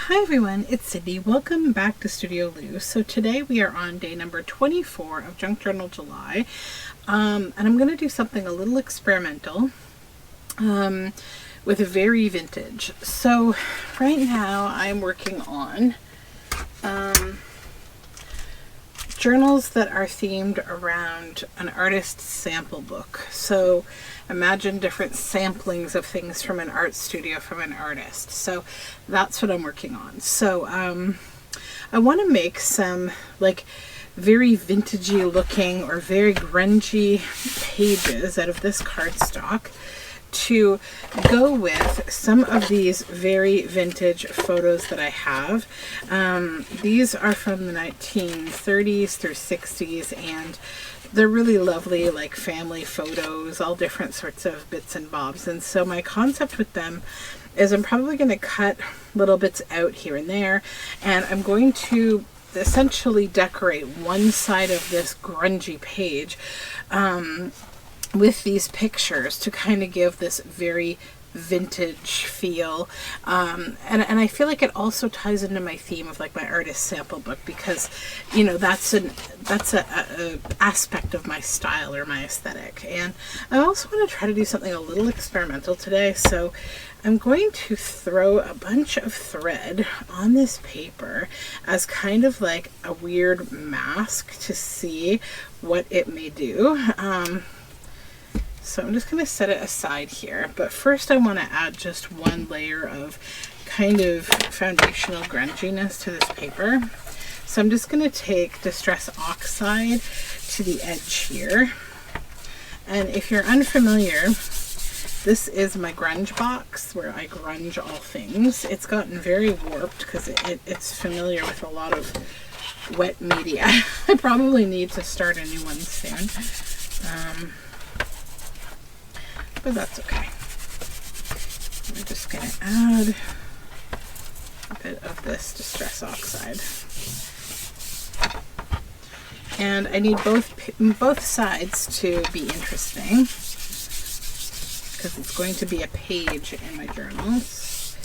Hi everyone, it's Sydney. Welcome back to Studioloo. So today we are on day number 24 of Junk Journal July, and I'm going to do something a little experimental with very vintage. So right now I'm working on journals that are themed around an artist's sample book. So imagine different samplings of things from an art studio from an artist. So that's what I'm working on. So I want to make some like very vintagey looking or very grungy pages out of this cardstock to go with some of these very vintage photos that I have. These are from the 1930s through 60s, and they're really lovely, like family photos, all different sorts of bits and bobs. And so my concept with them is I'm probably going to cut little bits out here and there, and I'm going to essentially decorate one side of this grungy page with these pictures to kind of give this very vintage feel, and I feel like it also ties into my theme of like my artist sample book, because you know that's a aspect of my style or my aesthetic. And I also want to try to do something a little experimental today, so I'm going to throw a bunch of thread on this paper as kind of like a weird mask to see what it may do. So I'm just going to set it aside here, but first I want to add just one layer of kind of foundational grunginess to this paper. So I'm just going to take Distress Oxide to the edge here. And if you're unfamiliar, this is my grunge box where I grunge all things. It's gotten very warped because it's familiar with a lot of wet media. I probably need to start a new one soon. But that's okay. We're just going to add a bit of this Distress Oxide. And I need both sides to be interesting, because it's going to be a page in my journals.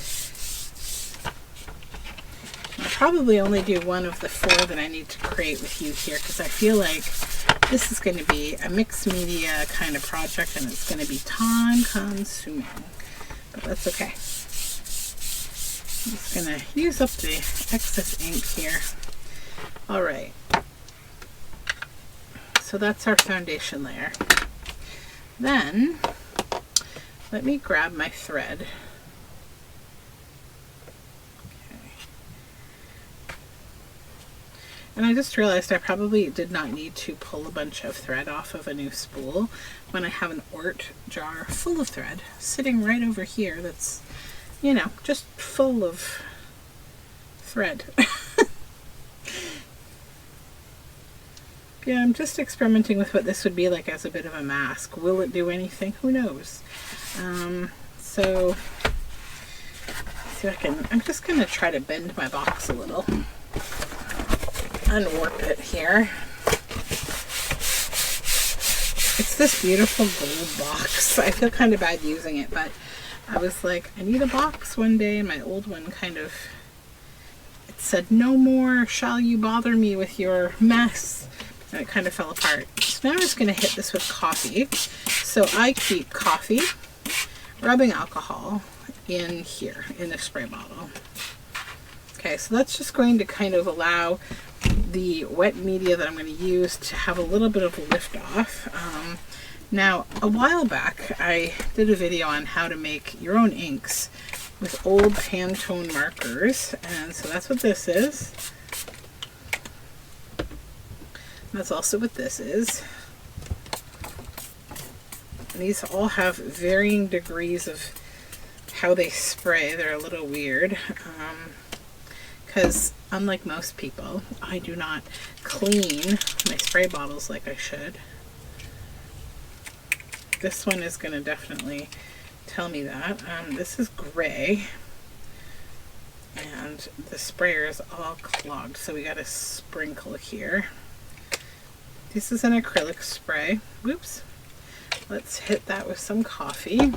I'll probably only do one of the 4 that I need to create with you here, because I feel like this is going to be a mixed media kind of project, and it's going to be time consuming, but that's okay. I'm just going to use up the excess ink here. All right. So that's our foundation layer. Then let me grab my thread. And I just realized I probably did not need to pull a bunch of thread off of a new spool when I have an Ort jar full of thread sitting right over here that's, you know, just full of thread. Yeah, I'm just experimenting with what this would be like as a bit of a mask. Will it do anything? Who knows? So, see if I can, I'm just going to try to bend my box a little. Unwarp it here. It's this beautiful gold box. I feel kind of bad using it, but I was like, I need a box one day, and my old one kind of, it said, no more shall you bother me with your mess, and it kind of fell apart. So now I'm just going to hit this with coffee. So I keep coffee, rubbing alcohol in here in the spray bottle. Okay, so that's just going to kind of allow the wet media that I'm going to use to have a little bit of a lift off. Now, a while back, I did a video on how to make your own inks with old Pantone markers, and so that's what this is. That's also what this is. And these all have varying degrees of how they spray. They're a little weird. Because unlike most people, I do not clean my spray bottles like I should. This one is going to definitely tell me that. This is gray, and the sprayer is all clogged, so we got a sprinkle here. This is an acrylic spray. Whoops. Let's hit that with some coffee,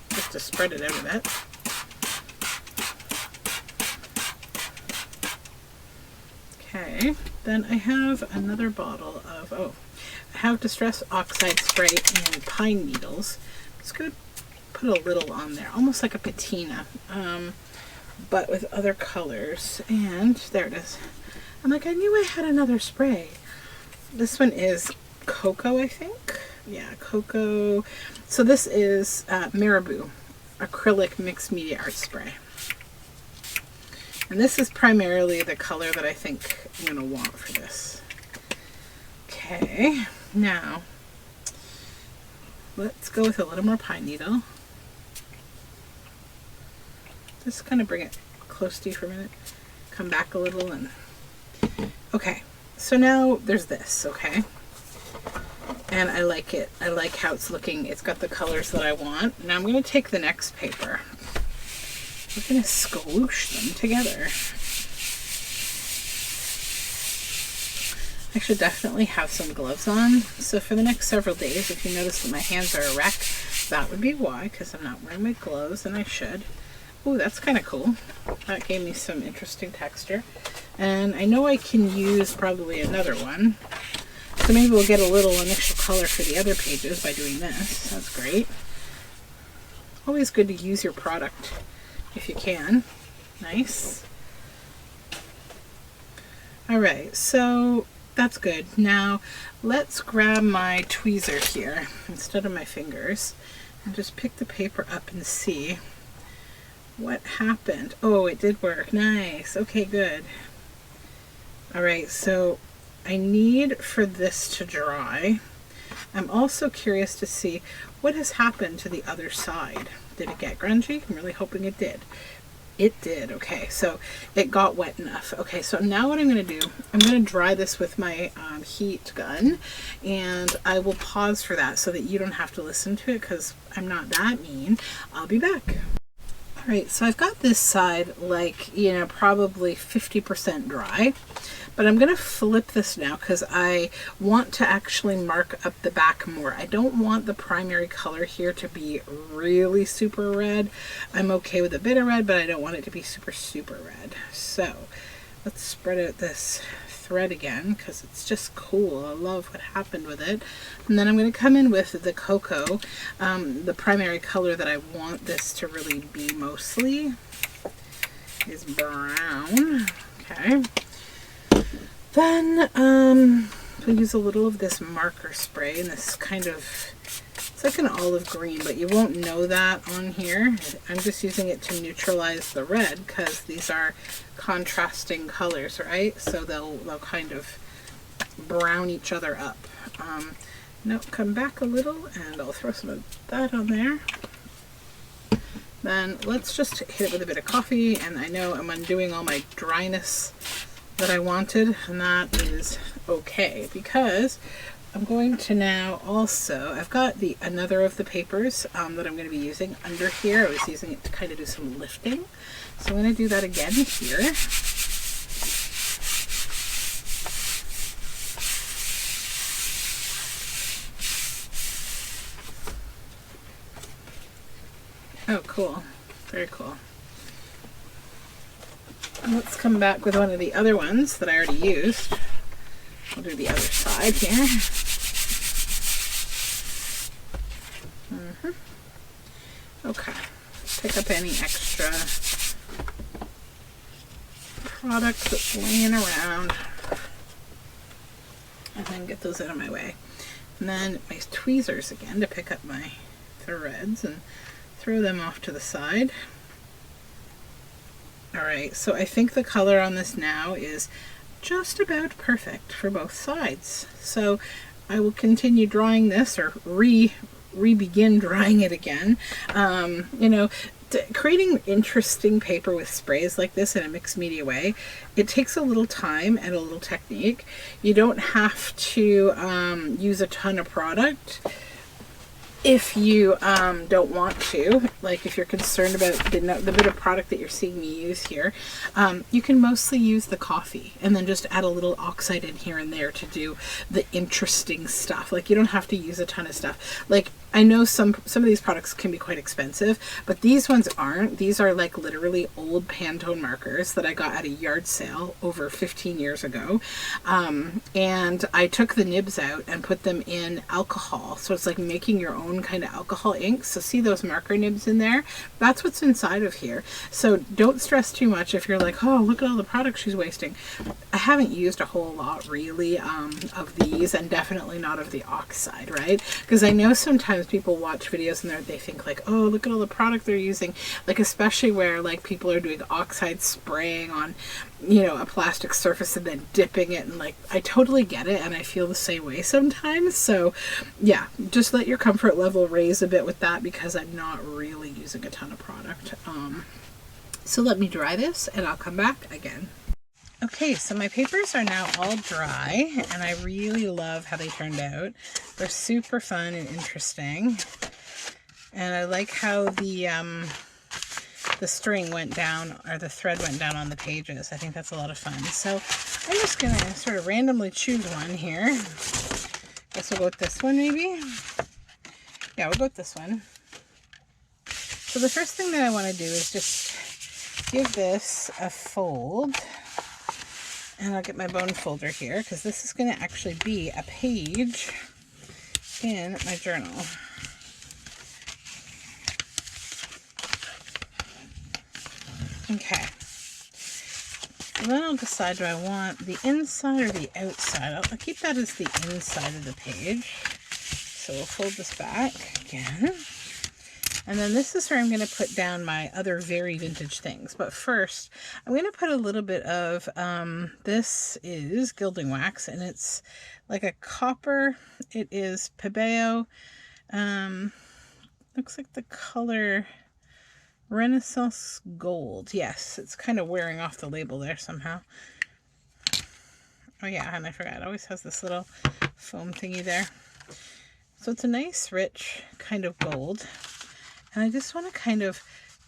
just to spread it out a bit. Okay, then I have another bottle of, I have Distress Oxide Spray and Pine Needles. I'm just going to put a little on there, almost like a patina, but with other colors. And there it is. I'm like, I knew I had another spray. This one is Cocoa, I think. Yeah, Cocoa. So this is Marabou Acrylic Mixed Media Art Spray. And this is primarily the color that I think I'm going to want for this. Okay, now let's go with a little more pine needle. Just kind of bring it close to you for a minute. Come back a little and... Okay, so now there's this, okay? And I like it. I like how it's looking. It's got the colors that I want. Now I'm going to take the next paper. We're going to squoosh them together. I should definitely have some gloves on. So for the next several days, if you notice that my hands are a wreck, that would be why, because I'm not wearing my gloves, and I should. Ooh, that's kind of cool. That gave me some interesting texture. And I know I can use probably another one. So maybe we'll get a little initial color for the other pages by doing this. That's great. Always good to use your product if you can. Nice. Alright, so that's good. Now let's grab my tweezer here instead of my fingers and just pick the paper up and see what happened. Oh, it did work. Nice. Okay, good. Alright, so I need for this to dry. I'm also curious to see what has happened to the other side. Did it get grungy? I'm really hoping it did. It did. Okay, so it got wet enough. Okay, so now what I'm going to do, I'm going to dry this with my heat gun, and I will pause for that so that you don't have to listen to it because I'm not that mean. I'll be back. Alright, so I've got this side like, you know, probably 50% dry. But I'm going to flip this now because I want to actually mark up the back more. I don't want the primary color here to be really super red. I'm okay with a bit of red, but I don't want it to be super, super red. So let's spread out this thread again because it's just cool. I love what happened with it. And then I'm going to come in with the Cocoa, the primary color that I want this to really be mostly is brown. Okay. Then we'll use a little of this marker spray, and this kind of, it's like an olive green, but you won't know that on here. I'm just using it to neutralize the red because these are contrasting colors, right? So they'll kind of brown each other up. Now come back a little, and I'll throw some of that on there. Then let's just hit it with a bit of coffee, and I know I'm undoing all my dryness that I wanted, and that is okay because I'm going to now also, I've got another of the papers that I'm going to be using under here. I was using it to kind of do some lifting, so I'm going to do that again here. Oh, cool. Very cool. Let's come back with one of the other ones that I already used. We'll do the other side here. Okay. Pick up any extra product that's laying around and then get those out of my way. And then my tweezers again to pick up my threads and throw them off to the side. Alright, so I think the color on this now is just about perfect for both sides. So I will continue drying this or re-begin drying it again. You know, creating interesting paper with sprays like this in a mixed media way, it takes a little time and a little technique. You don't have to use a ton of product if you don't want to, like if you're concerned about the bit of product that you're seeing me use here. You can mostly use the coffee and then just add a little oxide in here and there to do the interesting stuff. Like you don't have to use a ton of stuff. Like I know some of these products can be quite expensive, but these ones aren't. These are like literally old Pantone markers that I got at a yard sale over 15 years ago. And I took the nibs out and put them in alcohol. So it's like making your own kind of alcohol ink. So see those marker nibs in there? That's what's inside of here. So don't stress too much if you're like, oh, look at all the products she's wasting. I haven't used a whole lot really of these, and definitely not of the oxide, right? Because I know sometimes people watch videos and they think like, oh, look at all the product they're using, like especially where like people are doing oxide spraying on, you know, a plastic surface and then dipping it, and like I totally get it and I feel the same way sometimes. So yeah, just let your comfort level raise a bit with that, because I'm not really using a ton of product. So let me dry this and I'll come back again. Okay, so my papers are now all dry, and I really love how they turned out. They're super fun and interesting, and I like how the string went down, or the thread went down on the pages. I think that's a lot of fun. So I'm just going to sort of randomly choose one here. Guess we'll go with this one maybe. Yeah, we'll go with this one. So the first thing that I want to do is just give this a fold. And I'll get my bone folder here, because this is going to actually be a page in my journal. Okay. And then I'll decide, do I want the inside or the outside? I'll keep that as the inside of the page. So we'll fold this back again. And then this is where I'm going to put down my other very vintage things. But first, I'm going to put a little bit of, this is gilding wax, and it's like a copper. It is Pebeo. Looks like the color Renaissance Gold. Yes, it's kind of wearing off the label there somehow. Oh yeah, and I forgot, it always has this little foam thingy there. So it's a nice, rich kind of gold. And I just want to kind of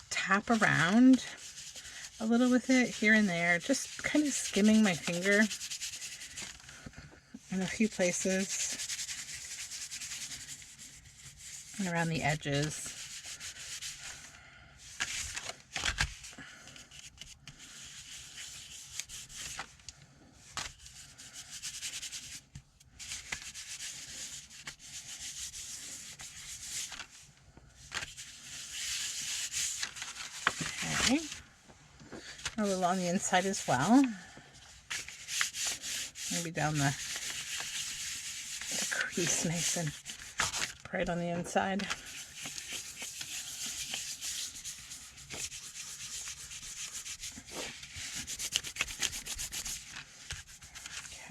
tap around a little with it here and there, just kind of skimming my finger in a few places and around the edges. Okay. A little on the inside as well. Maybe down the crease nice and bright on the inside.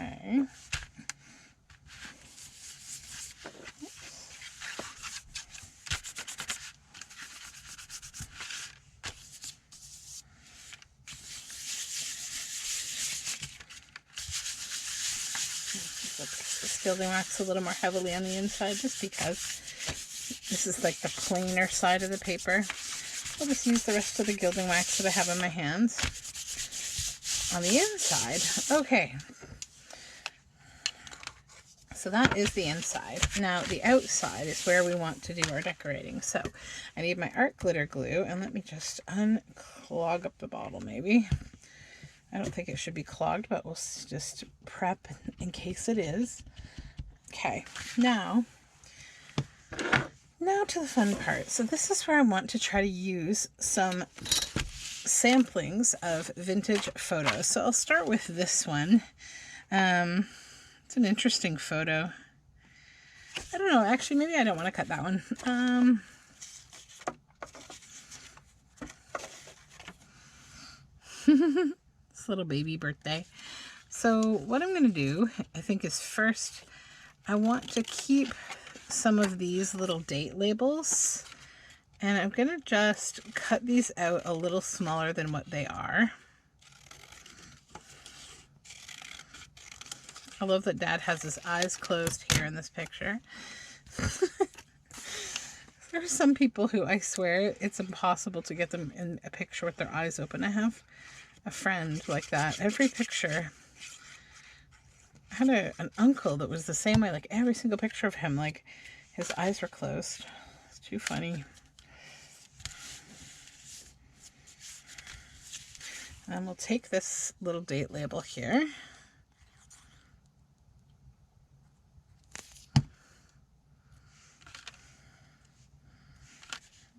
Okay. This gilding wax a little more heavily on the inside, just because this is like the plainer side of the paper. I'll just use the rest of the gilding wax that I have in my hands on the inside. Okay, so that is the inside. Now the outside is where we want to do our decorating. So I need my art glitter glue, and let me just unclog up the bottle maybe. I don't think it should be clogged, but we'll just prep in case it is. Okay, now to the fun part. So this is where I want to try to use some samplings of vintage photos. So I'll start with this one. It's an interesting photo. I don't know, actually, maybe I don't want to cut that one. This little baby birthday. So what I'm going to do, I think, is first, I want to keep some of these little date labels, and I'm going to just cut these out a little smaller than what they are. I love that Dad has his eyes closed here in this picture. There are some people who, I swear, it's impossible to get them in a picture with their eyes open. I have a friend like that. Every picture. I had an uncle that was the same way. Like every single picture of him, like His eyes were closed. It's too funny. And we'll take this little date label here.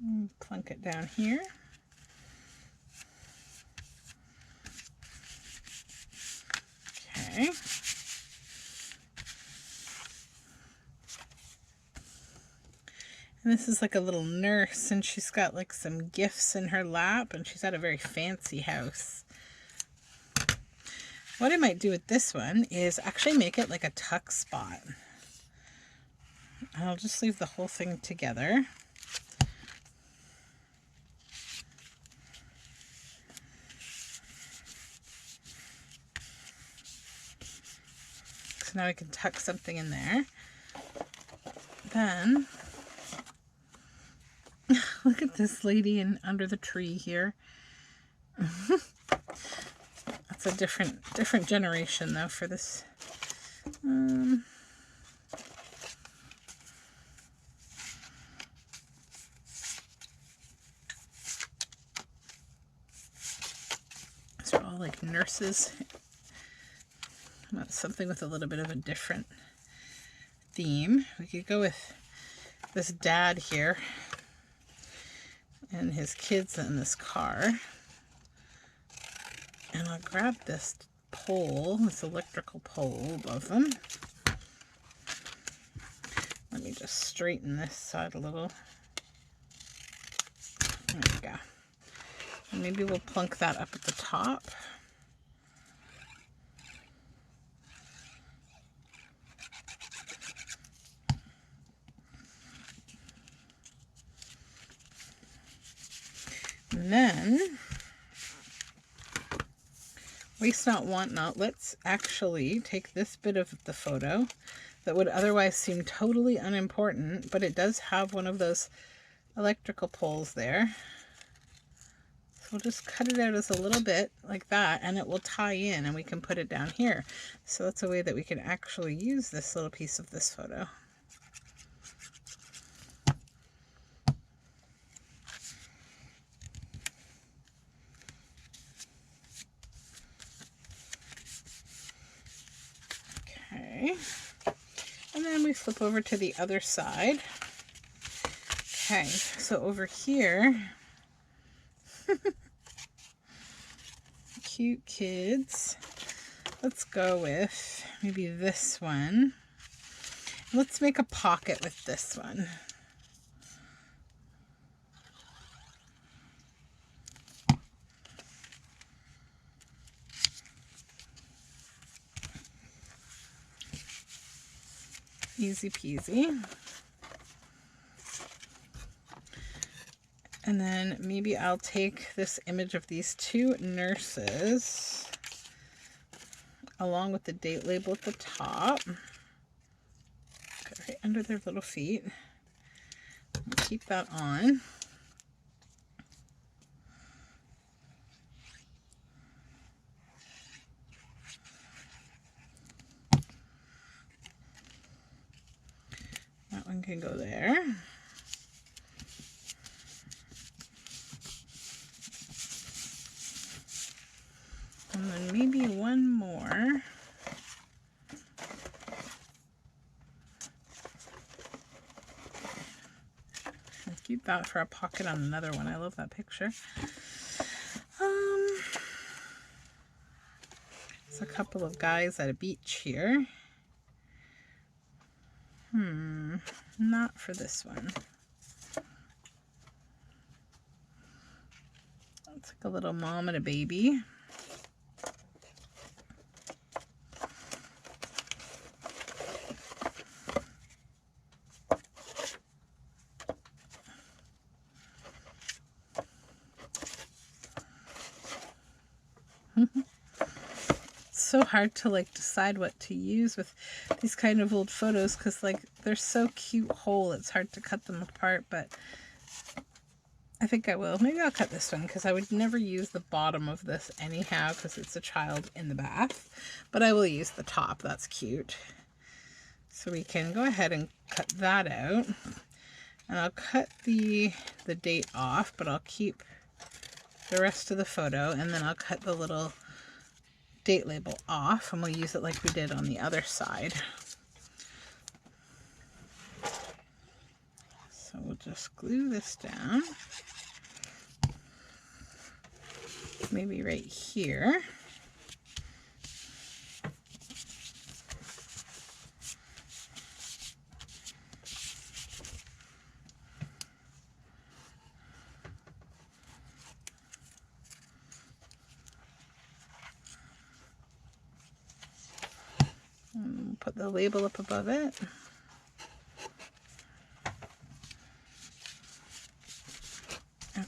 And plunk it down here. Okay. And this is like a little nurse, and she's got like some gifts in her lap, and she's at a very fancy house. What I might do with this one is actually make it like a tuck spot. I'll just leave the whole thing together. So now I can tuck something in there. Then, look at this lady under the tree here. That's a different generation though for this. These are all like nurses. Something with a little bit of a different theme. We could go with this dad here and his kids in this car. And I'll grab this pole, this electrical pole above them. Let me just straighten this side a little. There we go. And maybe we'll plunk that up at the top. And then, waste not, want not, let's actually take this bit of the photo that would otherwise seem totally unimportant, but it does have one of those electrical poles there. So we'll just cut it out as a little bit like that, and it will tie in, and we can put it down here. So that's a way that we can actually use this little piece of this photo. Okay, and then we flip over to the other side. Okay, so over here, cute kids. Let's go with maybe this one. Let's make a pocket with this one. Easy peasy. And then maybe I'll take this image of these two nurses along with the date label at the top. Go right under their little feet. Keep that on. That one can go there. And then maybe one more. I'll keep that for a pocket on another one. I love that picture. It's a couple of guys at a beach here. Not for this one. It's like a little mom and a baby. So hard to like decide what to use with these kind of old photos because like they're so cute whole, it's hard to cut them apart, but I think I will. Maybe I'll cut this one because I would never use the bottom of this anyhow because it's a child in the bath, but I will use the top. That's cute. So we can go ahead and cut that out. And I'll cut the date off, but I'll keep the rest of the photo, and then I'll cut the little date label off, and we'll use it like we did on the other side. So we'll just glue this down, maybe right here. And put the label up above it.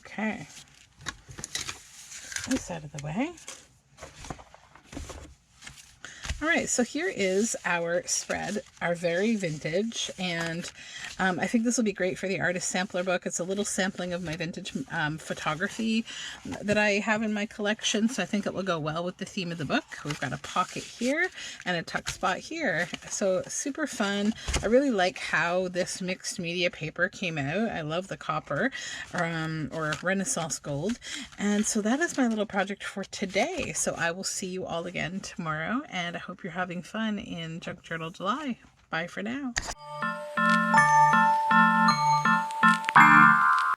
Okay, this out of the way. All right, so here is our spread, our very vintage, and I think this will be great for the artist sampler book. It's a little sampling of my vintage photography that I have in my collection, so I think it will go well with the theme of the book. We've got a pocket here and a tuck spot here, so super fun. I really like how this mixed media paper came out. I love the copper or Renaissance gold, and so that is my little project for today. So I will see you all again tomorrow, and I hope you're having fun in Junk Journal July. Bye for now.